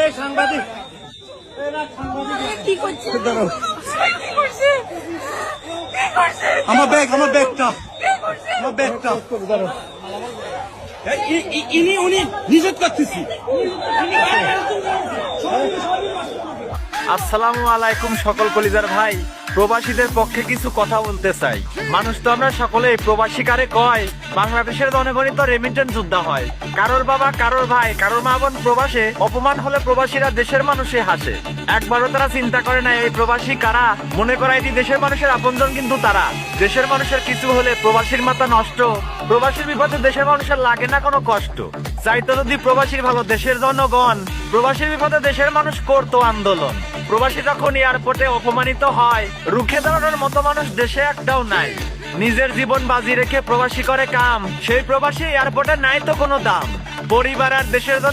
এই সাংবাদিক কি করছে? দাঁড়াও, কি করছে? কি করছে? আমার ব্যাগটা দাঁড়াও। উনি নিষেধ করতেছি। আসসালামু আলাইকুম সকল কলিজার ভাই। প্রবাসীদের পক্ষে কিছু কথা বলতে চাই। মানুষ তো আমরা সকলেই প্রবাসী কারে কয়। বাংলাদেশের জনগণই তো রেমিটেন্স যোদ্ধা হয়। কারোর বাবা, কারোর ভাই, কারোর মা বোন প্রবাসে অপমান হলে প্রবাসীরা দেশের মানুষে হাসে। একবারও তারা চিন্তা করে না এই প্রবাসী কারা। মনে করাই দি দেশের মানুষের আপনজন কিন্তু তারা। দেশের মানুষের কিছু হলে প্রবাসীর মাথা নষ্ট। প্রবাসীর বিপদে দেশের মানুষের লাগে না কোনো কষ্ট। চাইতো যদি প্রবাসীর ভালো দেশের জনগণ, প্রবাসীর বিপদে দেশের মানুষ করতো আন্দোলন। প্রবাসী যখন এয়ারপোর্টে অপমানিত হয়, রুখে দাঁড়ানোর মতো মানুষ দেশে একটাও নাই। নিজের জীবন বাজি রেখে প্রবাসী করে কাম, সেই প্রবাসী এয়ারপোর্টে নাই তো কোনো দাম। পরিবার আর দেশের জন্য